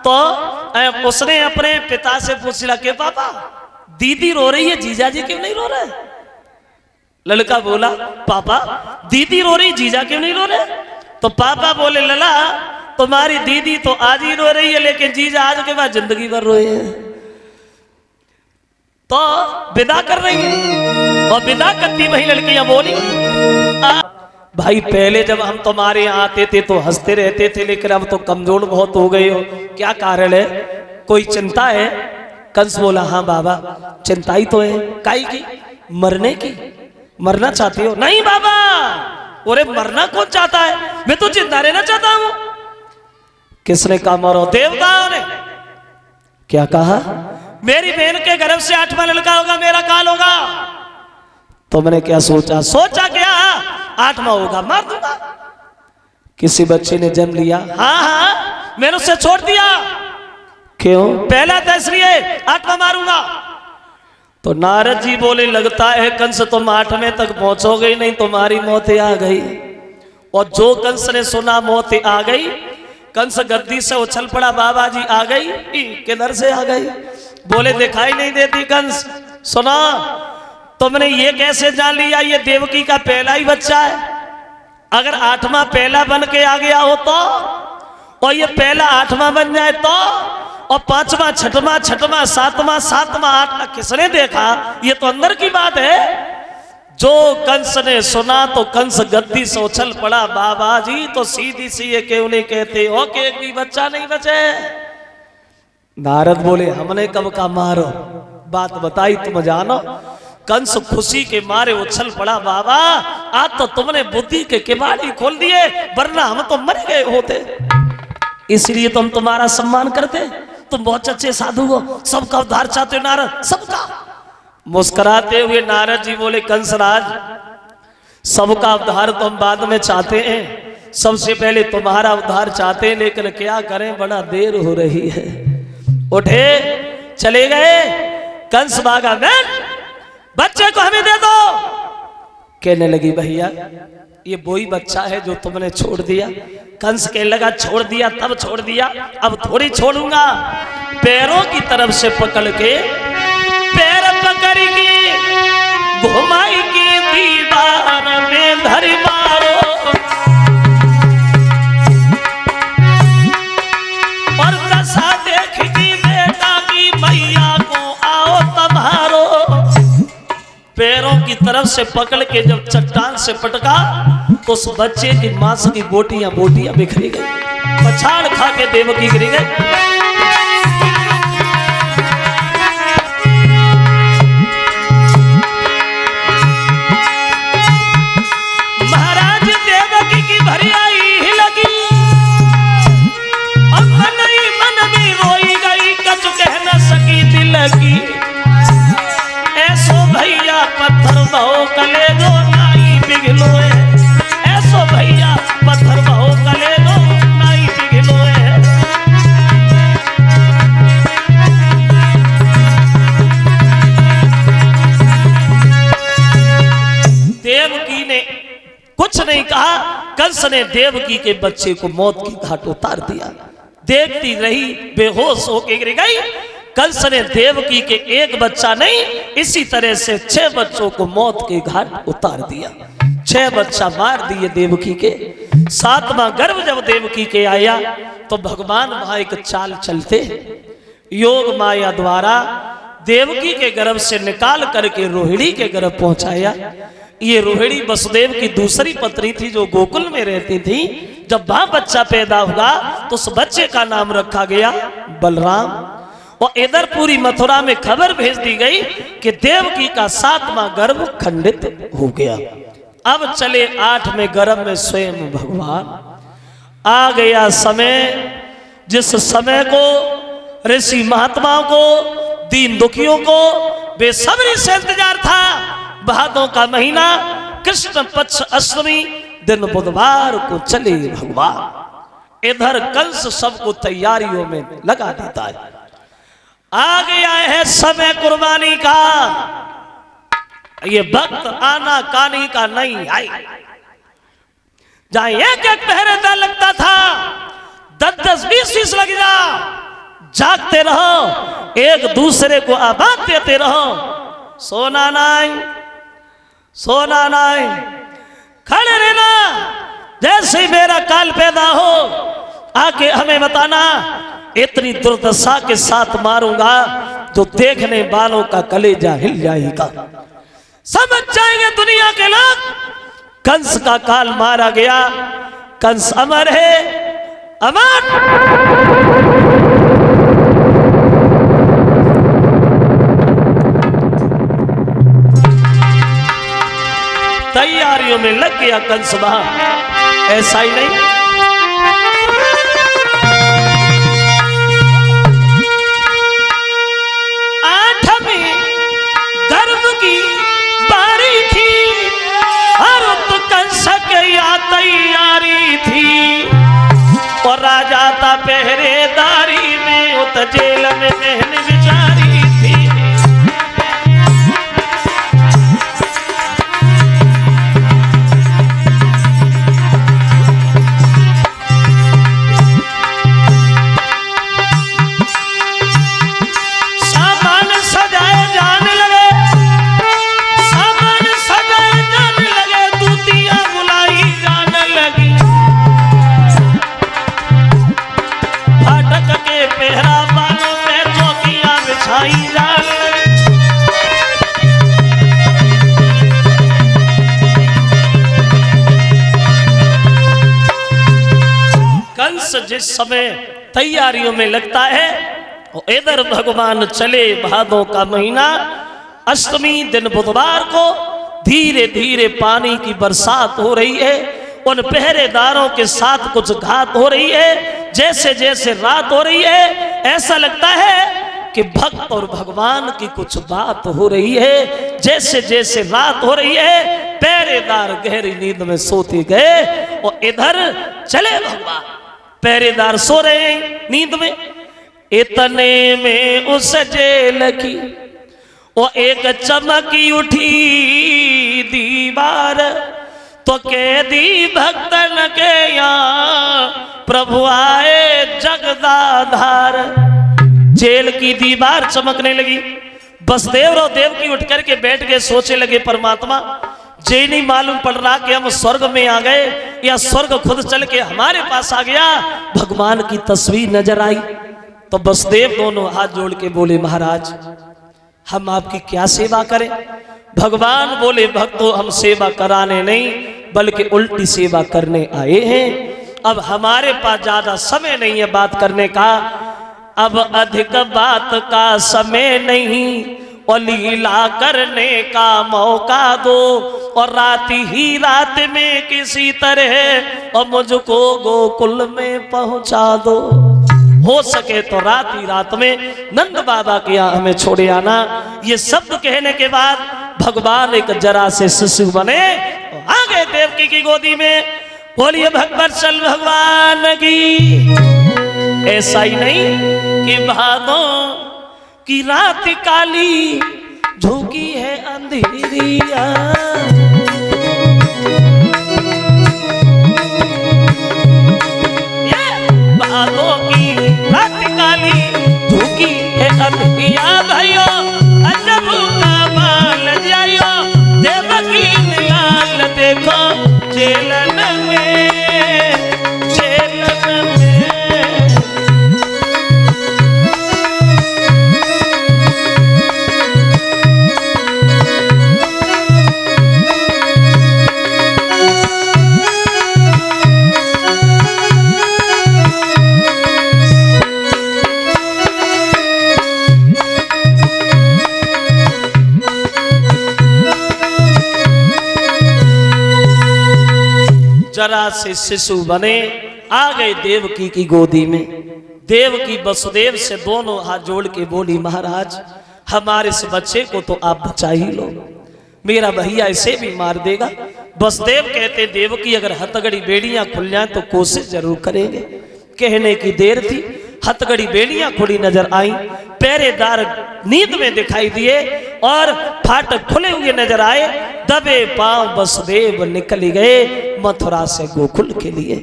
तो उसने अपने पिता से पूछा कि पापा दीदी रो रही है, जीजा जी क्यों नहीं रो रहे? लड़का बोला पापा दीदी रो रही, जीजा क्यों नहीं रो रहे? तो पापा बोले लला तुम्हारी दीदी तो आज ही रो रही है, लेकिन जीजा आज के बाद जिंदगी भर रोए हैं। तो विदा कर रही है, और विदा करती वही लड़कियां बोली भाई पहले जब हम तुम्हारे यहाँ आते थे तो हंसते रहते थे, लेकिन अब तो कमजोर बहुत हो गए हो, क्या कारण है? कोई चिंता है? कंस बोला हाँ बाबा चिंता ही तो है। काई की? मरने की। मरना चाहती हो? नहीं बाबा। अरे मरना कौन चाहता है, मैं तो जिंदा रहना चाहता हूं। किसने कहा मरो? देवताओं ने। क्या कहा? मेरी बहन के गर्भ से 8वां लड़का होगा, मेरा काल होगा। तुमने क्या सोचा? सोचा क्या? 8वां होगा, मार दूंगा। किसी बच्चे ने जन्म लिया? हाँ हाँ मैंने उसे छोड़ दिया। क्यों? पहला था इसलिए, 8वां मारूंगा। तो नारद जी बोले लगता है कंस तुम 8वें तक पहुंचोगे ही नहीं, तुम्हारी मौत आ गई। और जो कंस ने सुना मौत आ गई, कंस गद्दी से उछल पड़ा, बाबा जी आ गई? किधर से आ गई? बोले दिखाई नहीं देती। कंस सुना तुमने ये कैसे जान लिया ये देवकी का पहला ही बच्चा है? अगर 8वां पहला बन के आ गया हो तो, और ये पहला 8वां बन जाए तो, और 5वां 6वां 6वां 7वां 7वां 8वां किसने देखा? ये तो अंदर की बात है। जो कंस ने सुना तो कंस गद्दी से उछल पड़ा, बाबा जी तो सीधी सी ये क्यों नहीं कहते हो कि एक भी बच्चा नहीं बचे? नारद बोले हमने कब का मारो, बात बताई तुम जानो। कंस खुशी के मारे उछल पड़ा, बाबा आज तो तुमने बुद्धि के किवाड़ी खोल दिए, वरना हम तो मर गए होते। इसलिए तुम तुम्हारा सम्मान करते, तुम बहुत अच्छे साधु हो, सबका उद्धार चाहते हो नारद, सबका। मुस्कुराते हुए नारद जी बोले कंसराज सबका उद्धार तो हम बाद में चाहते हैं, सबसे पहले तुम्हारा उद्धार चाहते हैं, लेकिन क्या करें बड़ा देर हो रही है। उठे चले गए। कंस भागा, मैं बच्चे को हमें दे दो। कहने लगी भैया ये वही बच्चा है जो तुमने छोड़ दिया। कंस कहने लगा छोड़ दिया तब छोड़ दिया, अब थोड़ी छोड़ूंगा। पैरों की तरफ से पकड़ के पैर पकड़ के घुमाई की दीवार में धरी मारो और दशा देख की बेटा की मैया को आओ तुम्हारो। पैरों की तरफ से पकड़ के जब चट्टान से पटका तो उस बच्चे की मांस की बोटियां बिखरी गई, पछाड़ खा के देवकी गिरी गई। महाराज देवकी की भरियाई ही लगी और मन ही मन में रोई गई, कछ कह न सकी दिल की। ऐसो भैया पत्थर बहु कले दो नाई पिघलो है, ऐसो भैया पत्थर बहु कले दो नाई पिघलो है। देवकी ने कुछ नहीं कहा, कंस ने देवकी के बच्चे को मौत की घाट उतार दिया। देखती रही बेहोश होके गिर गई। कंस ने देवकी के एक बच्चा नहीं इसी तरह से 6 बच्चों को मौत के घाट उतार दिया। 6 बच्चा मार दिए देवकी के। 7वां गर्भ जब देवकी के आया तो भगवान वहां एक चाल चलते योग माया द्वारा देवकी के गर्भ से निकाल करके रोहिणी के गर्भ पहुंचाया। ये रोहिणी वसुदेव की दूसरी पत्नी थी जो गोकुल में रहती थी। जब वहां बच्चा पैदा हुआ तो उस बच्चे का नाम रखा गया बलराम। और इधर पूरी मथुरा में खबर भेज दी गई कि देवकी का 7वां गर्भ खंडित हो गया। अब चले 8वें गर्भ में स्वयं भगवान आ गया। समय जिस समय को ऋषि महात्माओं को दीन दुखियों को बेसब्री से इंतजार था। भादों का महीना कृष्ण पक्ष अष्टमी दिन बुधवार को चले भगवान। इधर कंस सबको तैयारियों में लगा देता है। आ गया है समय कुर्बानी का। ये वक्त आना कानी का नहीं आई। जहां एक पहरेदार लगता था 10-10, 20-20 लग जा। जागते रहो, एक दूसरे को आबाद देते रहो। सोना नहीं, सोना नहीं, खड़े रहना। जैसे मेरा काल पैदा हो आके हमें बताना। इतनी दुर्दशा के साथ मारूंगा जो देखने वालों का कलेजा हिल जाएगा। समझ जाएंगे दुनिया के लोग कंस का काल मारा गया। कंस अमर है, अमर। तैयारियों में लग गया कंस वहां। ऐसा ही नहीं, तैयारी थी और राजा था पहरेदारी में। उत जेल में बहन बिचारी थी। सामान सजाए जाने लगे, सामान सजाए जाने लगे, दूतियां बुलाई जाने लगी। फाटक के पहरा बालों पे चौकियां बिछाई जाने लगी। कंस जिस समय तैयारियों में लगता है और इधर भगवान चले। भादों का महीना अष्टमी दिन बुधवार को धीरे धीरे पानी की बरसात हो रही है। उन पहरेदारों के साथ कुछ घात हो रही है। जैसे जैसे रात हो रही है ऐसा लगता है कि भक्त और भगवान की कुछ बात हो रही है। जैसे जैसे रात हो रही है पहरेदार गहरी नींद में सोते गए और इधर चले भगवान। पहरेदार सो रहे हैं नींद में। इतने में उस जेल की वो एक चमकी उठी दीवार, तो कैदी भक्तन के यहाँ प्रभु आए जगदाधार। जेल की दीवार चमकने लगी। बसदेव और देवकी उठ करके बैठ गए, सोचे लगे परमात्मा जे नहीं मालूम पड़ रहा कि हम स्वर्ग में आ गए या स्वर्ग खुद चल के हमारे पास आ गया। भगवान की तस्वीर नजर आई तो बसदेव दोनों हाथ जोड़ के बोले महाराज हम आपकी क्या सेवा करें। भगवान बोले भक्तों हम सेवा कराने नहीं बल्कि उल्टी सेवा करने आए हैं। अब हमारे पास ज्यादा समय नहीं है बात करने का, अब अधिक बात का समय नहीं और लीला करने का मौका दो, और रात ही रात में किसी तरह और मुझको गोकुल में पहुंचा दो। हो सके तो रात ही रात में नंद बाबा के यहाँ हमें छोड़े आना। ये शब्द कहने के बाद भगवान एक जरा से शिशु बने आ गए देवकी की गोदी में। बोलिए भगवत्सल भगवान की। ऐसा ही नहीं कि भादों की रात काली झुकी है अंधेरिया, भादों की रात काली झुकी है अंधेरिया। भाइयों अजब का बाल जाइयो देवकी लाल देखो जेलन में, जेलन में। जरा से शिशु बने आ गए देवकी की गोदी में। देवकी वसुदेव से दोनों हाथ जोड़ के बोली महाराज हमारे इस बच्चे को तो आप बचा ही लो, मेरा भैया इसे भी मार देगा। वसुदेव कहते देवकी अगर हथगड़ी बेड़ियां खुल जाए तो कोशिश जरूर करेंगे। कहने की देर थी, हथगड़ी बेड़ियां खुली नजर आई, पहरेदार नींद में दिखाई दिए और फाटक खुले हुए नजर आए। दबे पांव वसुदेव निकल गए मथुरा से गोकुल के लिए।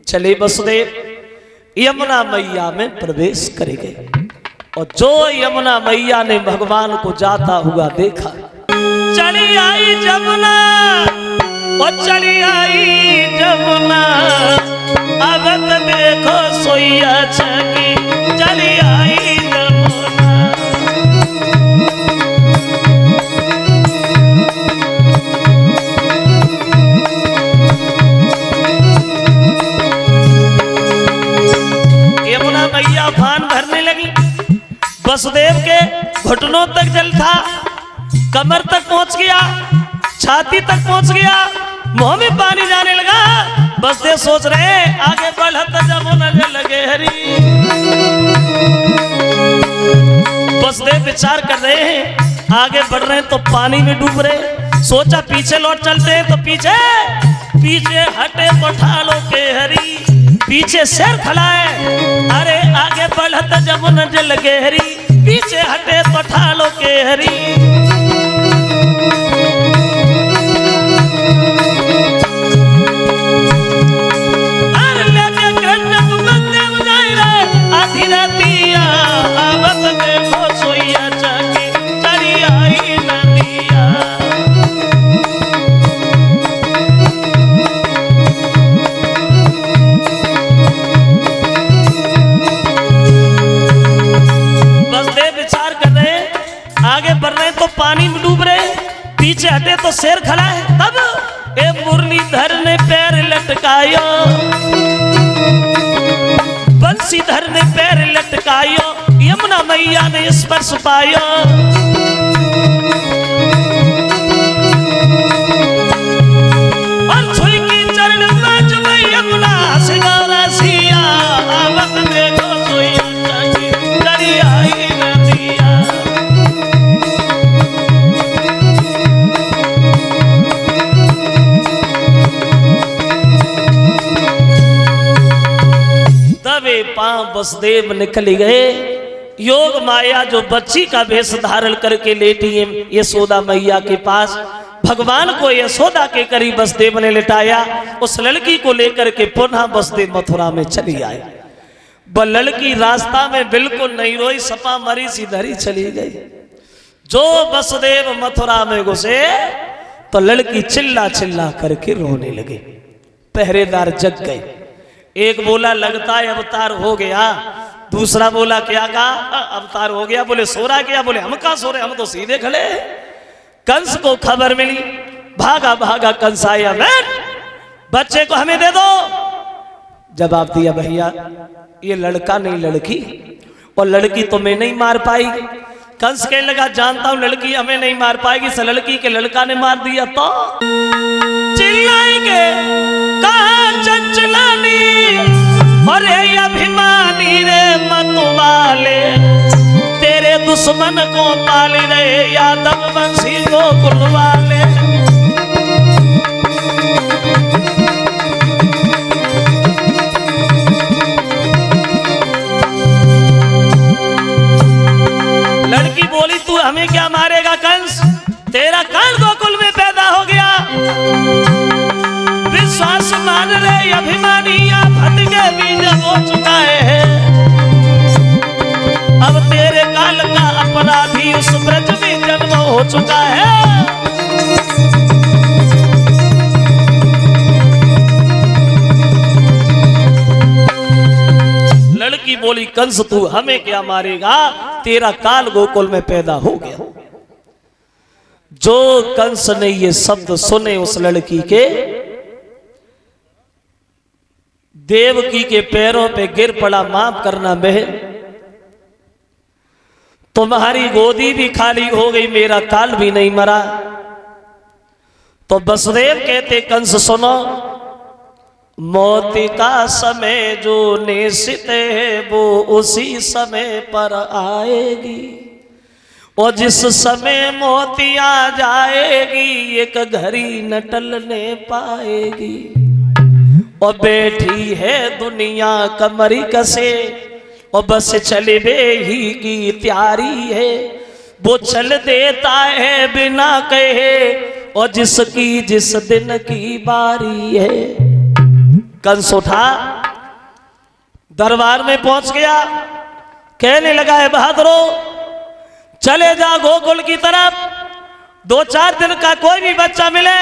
चले वसुदेव यमुना मैया में प्रवेश कर गए और जो यमुना मैया ने भगवान को जाता हुआ देखा, चली आई जमुना और चली आई जमुना, अब तो देखो सोइया छकी चली आई जमुना। यमुना मैया फान भरने लगी। वसुदेव के घुटनों तक जल था, कमर तक पहुंच गया, छाती तक पहुंच गया, मुंह में पानी जाने लगा। वसुदेव सोच रहे आगे बढ़त जमुना लगे हरी। वसुदेव विचार कर रहे हैं आगे बढ़ रहे हैं तो पानी में डूब रहे। सोचा पीछे लौट चलते हैं तो पीछे पीछे हटे पठालो के हरी, पीछे शेर खड़ा है। अरे आगे बढ़त जमुना लगे हरी, पीछे हटे पठालो के हरी। पानी में डूब रहे, पीछे हटे तो शेर खड़ा है। तब ए मुरलीधर ने पैर लटकायो, बंसीधर ने पैर लटकायो, यमुना मैया ने स्पर्श पायो। और छुई की चरण में जो यमुना से गौरा सिया, आवत देखो सोइया चली आई नदिया। पांव वसुदेव निकल गए। योग माया जो बच्ची का वेश धारण करके लेटी है यशोदा मैया के पास, भगवान को यशोदा के करीब वसुदेव ने लिटाया। उस लड़की को लेकर के पुनः वसुदेव मथुरा में चली आए। वह लड़की रास्ता में बिल्कुल नहीं रोई, सपा मरी सीधरी चली गई। जो वसुदेव मथुरा में घुसे तो लड़की चिल्ला चिल्ला करके रोने लगी। पहरेदार जग गए। एक बोला लगता है अवतार हो गया, दूसरा बोला क्या कहा अवतार हो गया, बोले सो रहा क्या, बोले हम कहा सो रहे, हम तो सीधे खड़े। कंस को खबर मिली, भागा भागा कंस आया, बच्चे को हमें दे दो। जवाब दिया भैया ये लड़का नहीं लड़की, और लड़की तुम्हें नहीं मार पाएगी। कंस कहने लगा जानता हूं लड़की हमें नहीं मार पाएगी, इस लड़की के लड़का ने मार दिया तो चिल्लाएंगे कहां चंचलानी और अभिमानी रे मतवाले, तेरे दुश्मन को पाल रहे यादव वंशी गोकुल वाले। लड़की बोली तू हमें क्या मारेगा कंस, तेरा काल गोकुल में पैदा हो गया। विश्वास मान रहे अभिमानी आफत के बीज हो चुका है, अब तेरे काल का अपराधी उस ब्रज में जन्म हो चुका है। लड़की बोली कंस तू हमें क्या मारेगा, तेरा काल गोकुल में पैदा हो गया। जो कंस ने ये शब्द सुने उस लड़की के, देवकी के पैरों पे गिर पड़ा, माफ करना बहन तुम्हारी गोदी भी खाली हो गई, मेरा काल भी नहीं मरा। तो वसुदेव कहते कंस सुनो, मौत का समय जो निश्चित है वो उसी समय पर आएगी, और जिस समय मौत आ जाएगी एक घड़ी न टलने पाएगी। और बैठी है दुनिया कमरी कसे, और बस चलबे ही की तैयारी है, वो चल देता है बिना कहे, और जिसकी जिस दिन की बारी है। कंस उठा, दरबार में पहुंच गया, कहने लगा है बहादुरो चले जा गोकुल की तरफ, 2-4 दिन का कोई भी बच्चा मिले